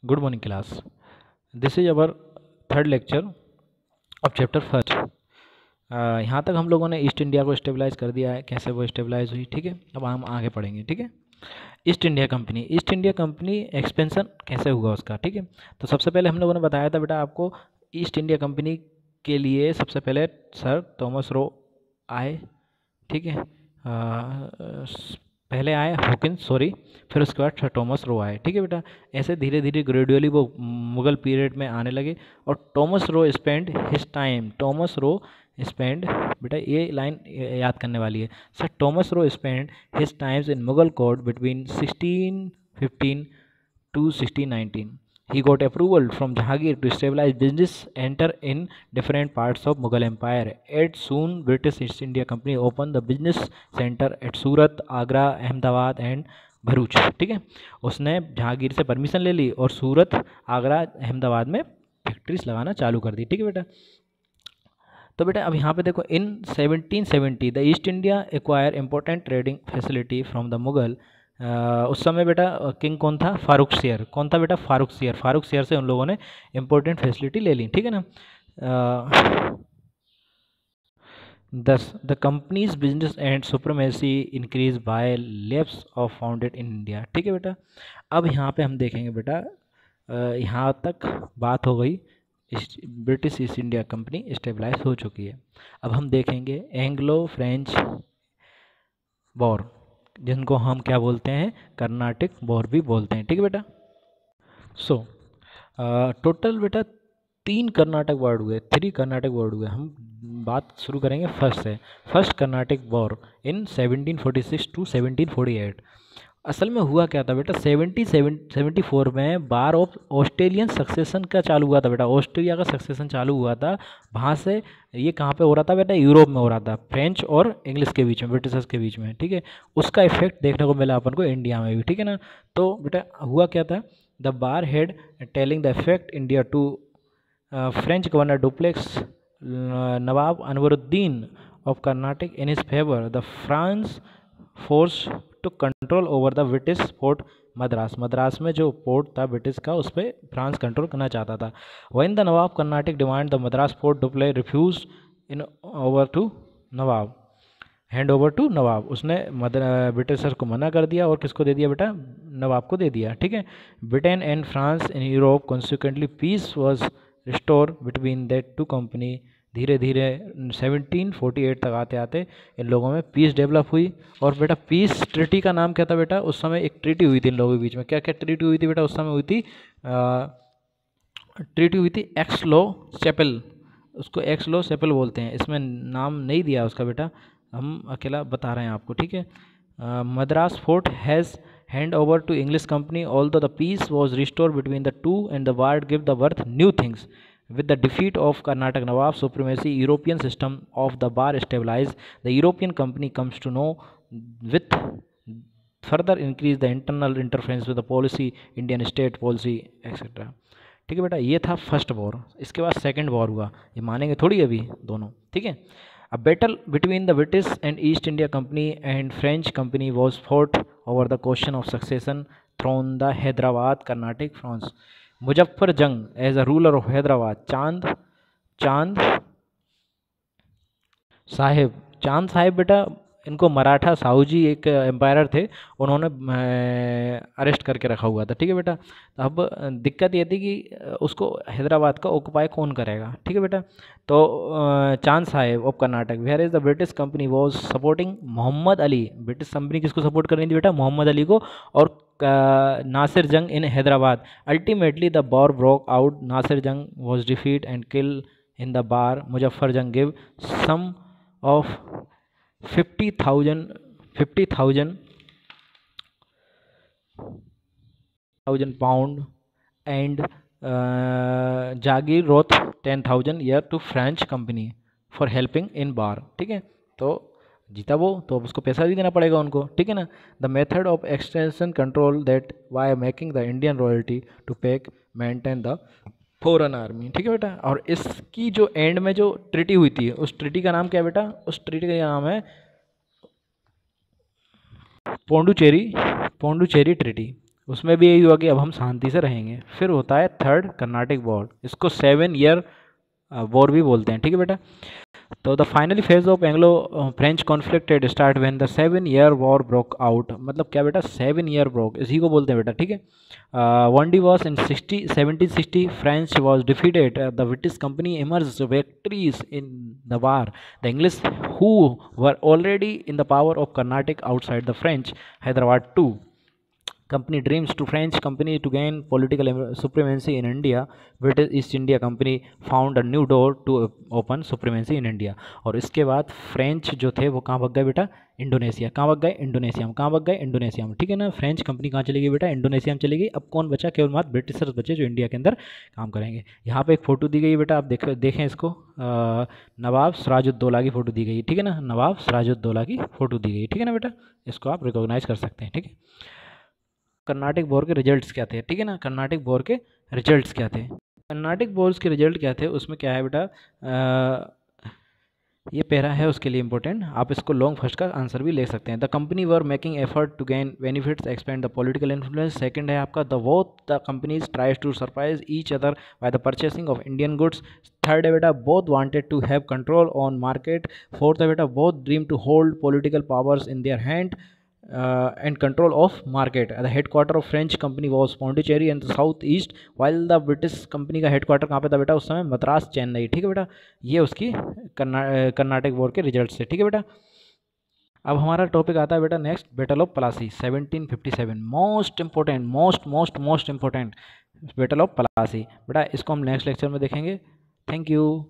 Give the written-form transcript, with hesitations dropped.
Good morning, class. This is our third lecture of chapter first. यहाँ तक हम लोगों ने ईस्ट इंडिया को स्टेबलाइज कर दिया है, कैसे वो स्टेबलाइज हुई, ठीक है। अब हम आगे पढ़ेंगे, ठीक है। ईस्ट इंडिया कंपनी एक्सपेंशन कैसे हुआ उसका, ठीक है। तो सबसे पहले हम लोगों ने बताया था बेटा आपको, ईस्ट इंडिया कंपनी के लिए सबसे पहले सर थॉमस रो आए, ठीक है। पहले आए हॉकिंस, सॉरी, फिर उसके बाद सर थॉमस रो आए, ठीक है बेटा। ऐसे धीरे धीरे ग्रेजुअली वो मुगल पीरियड में आने लगे। और थॉमस रो स्पेंड बेटा ये लाइन याद करने वाली है। Sir Thomas Roe spend his times in Mughal court between 1615 to 1619. He got approval from Jahangir to stabilize business enter in different parts of Mughal Empire. At soon, British East India Company opened the business center at Surat, Agra, Ahmedabad and Bharuch, ठीक है। उसने जहांगीर से permission ले ली और सूरत, आगरा, अहमदाबाद में factories लगाना चालू कर दी, ठीक है बेटा। तो बेटा अब यहाँ पे देखो, इन 1770 the east India acquire important trading facility from the Mughal. उस समय बेटा किंग कौन था? फारूक शेयर। कौन था बेटा? फारूक शेयर से उन लोगों ने इंपॉर्टेंट फैसिलिटी ले ली, ठीक है ना। दस the companies business and supremacy increase by lapse of founded in India, ठीक है बेटा। अब यहाँ पे हम देखेंगे बेटा, यहाँ तक बात हो गई, British East India Company stabilise हो चुकी है। अब हम देखेंगे एंग्लो फ्रेंच वॉर, जिनको हम क्या बोलते हैं? कर्नाटिक वॉर भी बोलते हैं, ठीक है बेटा। सो टोटल बेटा 3 कर्नाटक वर्ड हुए। हम बात शुरू करेंगे फर्स्ट से। First Carnatic war in 1746 to 1748। असल में हुआ क्या था बेटा? 1774 में बार ऑफ ऑस्ट्रेलियन सक्सेशन का चालू हुआ था बेटा। ऑस्ट्रेलिया का सक्सेशन चालू हुआ था, वहाँ से ये कहाँ पे हो रहा था बेटा? यूरोप में हो रहा था, फ्रेंच और इंग्लिश के बीच में, ब्रिटिशर्स के बीच में, ठीक है। उसका इफेक्ट देखने को मिला अपन को इंडिया में भी, ठीक है ना। तो बेटा हुआ क्या था? The bar head telling the effect India to French governor Dupleix Nawab Anwaruddin of Karnataka in his favour the France force to control over the British port Madras में जो पोर्ट था ब्रिटिश का, उस पर फ्रांस कंट्रोल करना चाहता था। When the Nawab Carnatic demand the Madras port Dupleix refuse in over to Nawab hand over to Nawab. उसने ब्रिटिशर को मना कर दिया और किसको दे दिया बेटा? नवाब को दे दिया, ठीक है। Britain and France in Europe consequently peace was restore between that two company. धीरे धीरे 1748 तक आते आते इन लोगों में पीस डेवलप हुई। और बेटा पीस ट्रीटी का नाम क्या था बेटा? उस समय एक ट्रीटी हुई थी इन लोगों के बीच में। क्या क्या ट्रीटी हुई थी बेटा? उस समय हुई थी ट्रीटी हुई थी एक्सलो चैपल। उसको एक्सलो चैपल बोलते हैं, इसमें नाम नहीं दिया उसका बेटा, हम अकेला बता रहे हैं आपको, ठीक है। Madras fort has hand over to English company, although the peace was restored between the two and the war gave the birth new things. With the defeat of Karnataka Nawab supremacy, European system of the bar stabilized. The European company comes to know with further increase the internal interference with the policy, Indian state policy, etc. ठीक है बेटा, ये था first war. इसके बाद second war हुआ, ये मानेंगे थोड़ी अभी दोनों, ठीक है। A battle between the British and East India Company and French Company was fought over the question of succession through the Hyderabad, Carnatic, France. Muzaffar Jung as a ruler of Hyderabad, चांद साहिब बेटा, इनको मराठा साहूजी एक empire थे, उन्होंने arrest करके रखा हुआ था, ठीक है बेटा। अब दिक्कत ये थी कि उसको हैदराबाद का ऑक्युपाई कौन करेगा, ठीक है बेटा। तो Chand Sahib of Karnataka, where is the British company was supporting Mohammad Ali. British company किसको सपोर्ट कर रही थी बेटा? मोहम्मद अली को और Nasir Jang in Hyderabad. Ultimately the war broke out, Nasir Jang was defeat and kill in the war. Muzaffar Jang give some of 50,000 pound and Jagir wrote 10,000 year to French company for helping in bar, ठीक है। तो जीता वो, तो अब उसको पैसा भी देना पड़ेगा उनको, ठीक है ना। The method of extension control that by making the Indian royalty to pay maintain the foreign army, ठीक है बेटा। और इसकी जो एंड में जो ट्रीटी हुई थी, उस ट्रीटी का नाम क्या है बेटा? उस ट्रीटी का नाम है पौंडुचेरी ट्रीटी। उसमें भी यही हुआ कि अब हम शांति से रहेंगे। फिर होता है थर्ड कर्नाटिक वॉर, इसको 7 ईयर वॉर भी बोलते हैं, ठीक है बेटा। तो the finally phase of Anglo French conflict at start when the 7 year war broke out, मतलब क्या बेटा 7 ईयर ब्रोक, इसी को बोलते हैं बेटा, ठीक है। Wandiwash in 1760 French was defeated, the British company emerge victorious in the war, the English who were already in the power of Carnatic outside the French Hyderabad to, company dreams to French company to gain political supremacy in India, British East India Company found a new door to open supremacy in India। और इसके बाद French जो थे वो कहाँ भाग गए बेटा, इंडोनेशिया। कहाँ भाग गए, इंडोनेशिया में। कहाँ भाग गए, इंडोनेशिया में, ठीक है ना। फ्रेंच कंपनी कहाँ चली गई बेटा, इंडोनेशिया में चली गई। अब कौन बचा, केवल मात्र ब्रिटिशर्स बचे जो इंडिया के अंदर काम करेंगे। यहाँ पे एक फ़ोटो दी गई है बेटा, आप देखें इसको, नवाब सिराजुद्दौला की फ़ोटो दी गई, ठीक है ना, नवाब सिराजुद्दौला की फ़ोटो दी गई, ठीक है ना बेटा, इसको आप रिकॉग्नाइज कर सकते हैं, ठीक है। कर्नाटिक वॉर के रिजल्ट्स क्या थे, ठीक है ना, कर्नाटिक वॉर के रिजल्ट्स क्या थे। कर्नाटिक वॉर्स के रिजल्ट क्या थे, उसमें क्या है बेटा, ये पैरा है उसके लिए इंपॉर्टेंट, आप इसको लॉन्ग फर्स्ट का आंसर भी ले सकते हैं। The company were making effort to gain benefits expand the political influence. Second है आपका the both the companies tries to surprise each other by the purchasing of Indian goods. Third है बेटा both wanted to have control on market. Fourth है बेटा both dream to hold political powers in their hand and control of market. The headquarter of French company was Pondicherry and the south east, while the British company का headquarter कहाँ पे था बेटा उस समय, मद्रास, चेन्नई, ठीक है बेटा। ये उसकी कर्नाटक वॉर के रिजल्ट से, ठीक है बेटा। अब हमारा टॉपिक आता है बेटा next, battle of Plassey 1757, most important, most important battle of Plassey बेटा, इसको हम नेक्स्ट लेक्चर में देखेंगे। Thank you.